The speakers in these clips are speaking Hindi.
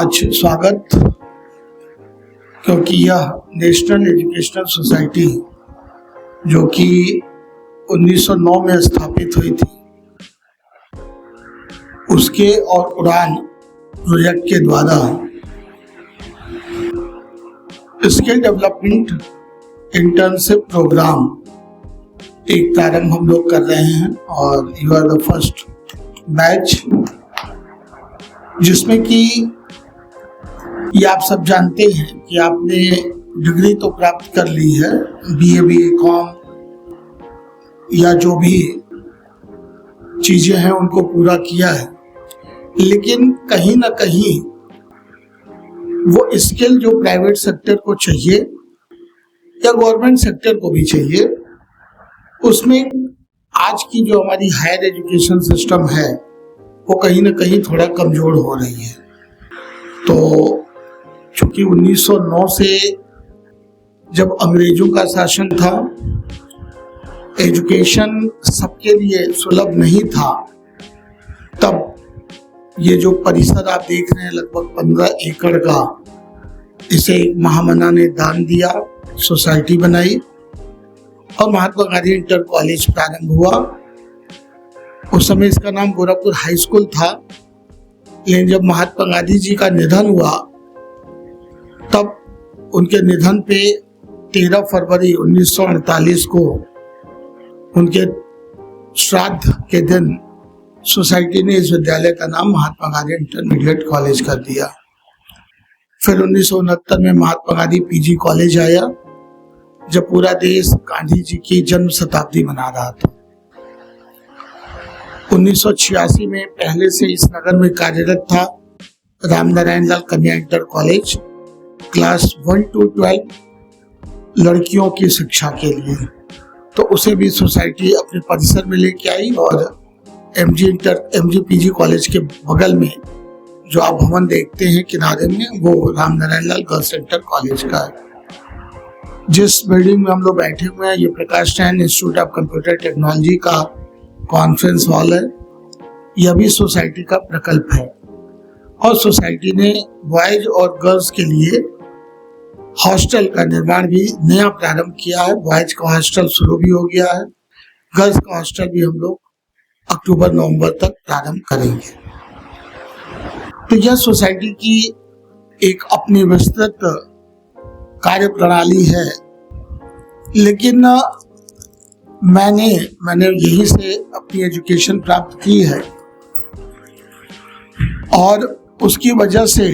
आज स्वागत, क्योंकि यह नेशनल एजुकेशनल सोसाइटी जो कि 1909 में स्थापित हुई थी, उसके और उड़ान प्रोजेक्ट के द्वारा स्किल डेवलपमेंट इंटर्नशिप प्रोग्राम एक प्रारंभ हम लोग कर रहे हैं और you are the first batch, जिसमें कि ये आप सब जानते हैं कि आपने डिग्री तो प्राप्त कर ली है, बीए बीकॉम या जो भी चीज़ें हैं उनको पूरा किया है, लेकिन कहीं ना कहीं वो स्किल जो प्राइवेट सेक्टर को चाहिए या गवर्नमेंट सेक्टर को भी चाहिए, उसमें आज की जो हमारी हायर एजुकेशन सिस्टम है वो कहीं ना कहीं थोड़ा कमज़ोर हो रही है। तो चूँकि 1909 से जब अंग्रेजों का शासन था, एजुकेशन सबके लिए सुलभ नहीं था, तब ये जो परिसर आप देख रहे हैं लगभग 15 एकड़ का, इसे एक महामना ने दान दिया, सोसाइटी बनाई और महात्मा गांधी इंटर कॉलेज प्रारंभ हुआ। उस समय इसका नाम गोरखपुर हाई स्कूल था, लेकिन जब महात्मा गांधी जी का निधन हुआ तब उनके निधन पे 13 फरवरी 1948 को उनके श्राद्ध के दिन सोसाइटी ने इस विद्यालय का नाम महात्मा गांधी इंटरमीडिएट कॉलेज कर दिया। फिर 1969 में महात्मा गांधी पीजी कॉलेज आया, जब पूरा देश गांधी जी की जन्म शताब्दी मना रहा था। 1986 में पहले से इस नगर में कार्यरत था रामनारायण लाल कन्या इंटर कॉलेज, क्लास 1 to 12 लड़कियों की शिक्षा के लिए, तो उसे भी सोसाइटी अपने परिसर में लेके आई और एमजी पीजी कॉलेज के बगल में जो आप भवन देखते हैं किनारे में, वो रामनारायण लाल गर्ल्स इंटर कॉलेज का है। जिस बिल्डिंग में हम लोग बैठे हुए हैं, ये Prakash Rai institute of computer technology का कॉन्फ्रेंस हॉल है। यह भी सोसाइटी का प्रकल्प है और सोसाइटी ने बॉयज और गर्ल्स के लिए हॉस्टल का निर्माण भी नया प्रारंभ किया है। बॉयज का हॉस्टल शुरू भी हो गया है, गर्ल्स का हॉस्टल भी हम लोग अक्टूबर-नवंबर तक प्रारंभ करेंगे। तो यह सोसाइटी की एक अपनी विस्तृत कार्य प्रणाली है, लेकिन मैंने यहीं से अपनी एजुकेशन प्राप्त की है और उसकी वजह से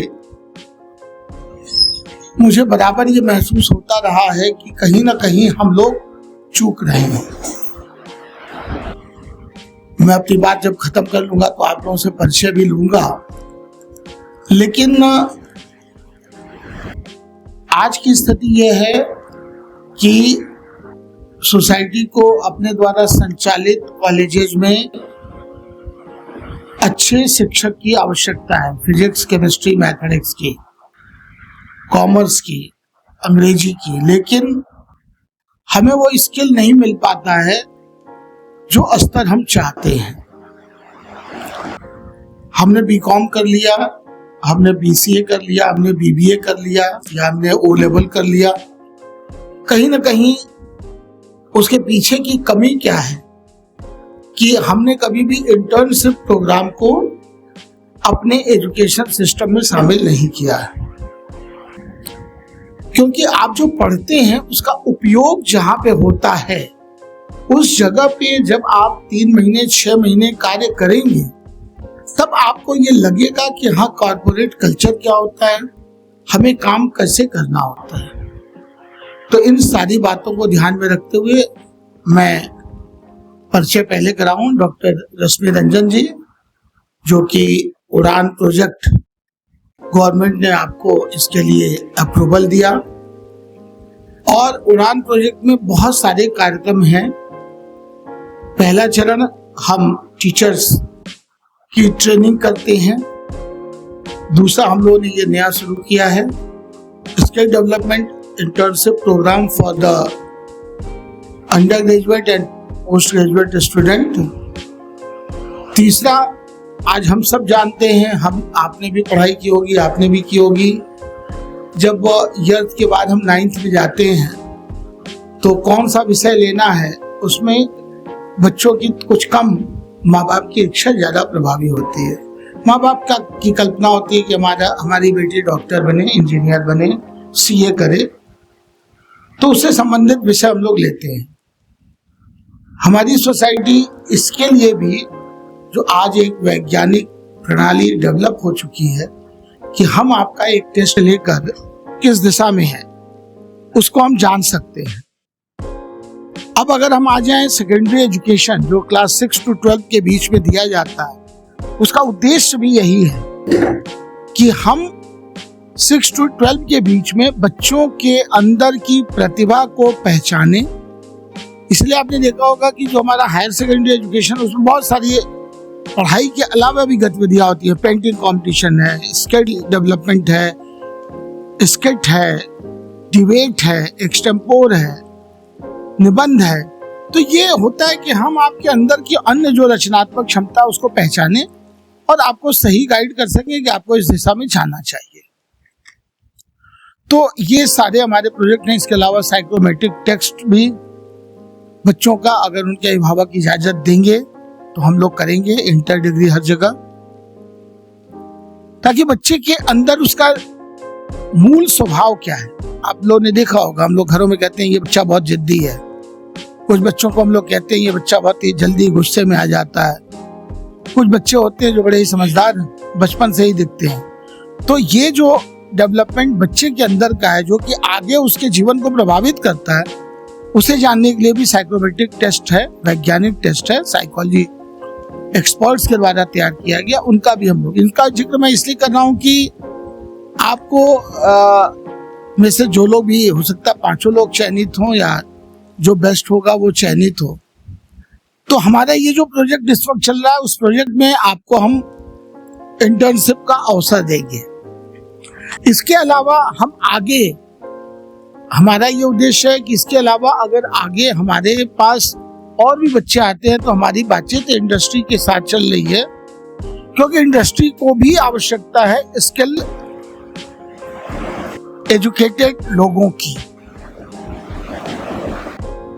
मुझे बराबर ये महसूस होता रहा है कि कहीं ना कहीं हम लोग चूक रहे हैं। मैं अपनी बात जब खत्म कर लूंगा तो आप लोगों से परिचय भी लूंगा, लेकिन आज की स्थिति यह है कि सोसाइटी को अपने द्वारा संचालित कॉलेजेस में अच्छे शिक्षक की आवश्यकता है, फिजिक्स, केमिस्ट्री, मैथमेटिक्स की, कॉमर्स की, अंग्रेजी की, लेकिन हमें वो स्किल नहीं मिल पाता है जो स्तर हम चाहते हैं। हमने बीकॉम कर लिया, हमने बीसीए कर लिया, हमने बीबीए कर लिया या हमने ओ लेवल कर लिया, कहीं ना कहीं उसके पीछे की कमी क्या है कि हमने कभी भी इंटर्नशिप प्रोग्राम को अपने एजुकेशन सिस्टम में शामिल नहीं किया है। क्योंकि आप जो पढ़ते हैं उसका उपयोग जहां पे होता है, उस जगह पे जब आप 3 महीने 6 महीने कार्य करेंगे, तब आपको ये लगेगा कि हाँ, कॉर्पोरेट कल्चर क्या होता है, हमें काम कैसे करना होता है। तो इन सारी बातों को ध्यान में रखते हुए मैं परिचय पहले कराऊं डॉक्टर रश्मि रंजन जी, जो कि उड़ान प्रोजेक्ट गवर्नमेंट ने आपको इसके लिए अप्रूवल दिया और उड़ान प्रोजेक्ट में बहुत सारे कार्यक्रम हैं। पहला चरण हम टीचर्स की ट्रेनिंग करते हैं, दूसरा हम लोगों ने ये नया शुरू किया है skill development internship program for the undergraduate and postgraduate student। तीसरा आज हम सब जानते हैं, आपने भी पढ़ाई की होगी, आपने भी की होगी, जब ईयर्थ के बाद हम 9th में जाते हैं तो कौन सा विषय लेना है, उसमें बच्चों की कुछ कम, माँ बाप की इच्छा ज़्यादा प्रभावी होती है। माँ बाप की कल्पना होती है कि हमारी बेटी डॉक्टर बने, इंजीनियर बने, सीए करे, तो उससे संबंधित विषय हम लोग लेते हैं। हमारी सोसाइटी इसके लिए भी, जो आज एक वैज्ञानिक प्रणाली डेवलप हो चुकी है कि हम आपका एक टेस्ट लेकर किस दिशा में है उसको हम जान सकते हैं। अब अगर हम आ जाएं सेकेंडरी एजुकेशन, जो क्लास 6 to 12 के बीच में दिया जाता है, उसका उद्देश्य भी यही है कि हम 6 to 12 के बीच में बच्चों के अंदर की प्रतिभा को पहचाने। इसलिए आपने देखा होगा कि जो हमारा हायर सेकेंडरी एजुकेशन, उसमें बहुत सारी पढ़ाई के अलावा भी गतिविधियां होती है। पेंटिंग कंपटीशन है, स्किल डेवलपमेंट है, स्किट है, डिबेट है, एक्सटेम्पोर है, निबंध है। तो ये होता है कि हम आपके अंदर की अन्य जो रचनात्मक क्षमता उसको पहचाने और आपको सही गाइड कर सकें कि आपको इस दिशा में जाना चाहिए। तो ये सारे हमारे प्रोजेक्ट हैं। इसके अलावा साइकोमेट्रिक टेस्ट भी बच्चों का, अगर उनके अभिभावक इजाजत देंगे तो हम लोग करेंगे, इंटर डिग्री हर जगह, ताकि बच्चे के अंदर उसका मूल स्वभाव क्या है। आप लोगों ने देखा होगा, हम लोग घरों में कहते हैं ये बच्चा बहुत जिद्दी है, कुछ बच्चों को हम लोग कहते हैं ये बच्चा बहुत ही जल्दी गुस्से में आ जाता है, कुछ बच्चे होते हैं जो बड़े ही समझदार बचपन से ही दिखते हैं। तो ये जो डेवलपमेंट बच्चे के अंदर का है, जो कि आगे उसके जीवन को प्रभावित करता है, उसे जानने के लिए भी साइकोमेट्रिक टेस्ट है, वैज्ञानिक टेस्ट है, साइकोलॉजी एक्सपर्ट्स के द्वारा तैयार किया गया, उनका भी हम लोग, इनका जिक्र मैं इसलिए कर रहा हूँ कि आपको में से जो लोग भी, हो सकता है 5 लोग चयनित हों या जो बेस्ट होगा वो चयनित हो। तो हमारा ये जो प्रोजेक्ट इस वक्त चल रहा है, उस प्रोजेक्ट में आपको हम इंटर्नशिप का अवसर देंगे। इसके अलावा हम आगे, हमारा ये उद्देश्य है कि इसके अलावा अगर आगे हमारे पास और भी बच्चे आते हैं तो हमारी बातचीत इंडस्ट्री के साथ चल रही है, क्योंकि इंडस्ट्री को भी आवश्यकता है स्किल एजुकेटेड लोगों की।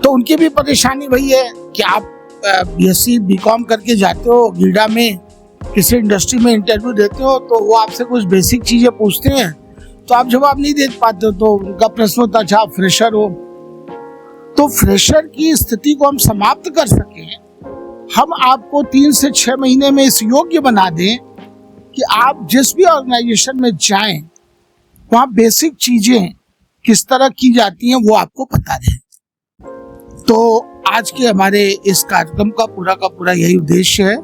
तो उनकी भी परेशानी वही है कि आप बीएससी बीकॉम करके जाते हो, गीडा में किसी इंडस्ट्री में इंटरव्यू देते हो, तो वो आपसे कुछ बेसिक चीजें पूछते हैं, तो आप जवाब नहीं दे पाते हो। तो उनका प्रश्न होता है आप फ्रेशर हो। तो फ्रेशर की स्थिति को हम समाप्त कर सकें, हम आपको 3 से 6 महीने में इस योग्य बना दें कि आप जिस भी ऑर्गेनाइजेशन में जाएं, वहाँ बेसिक चीजें किस तरह की जाती हैं वो आपको पता रहे। तो आज के हमारे इस कार्यक्रम का पूरा यही उद्देश्य है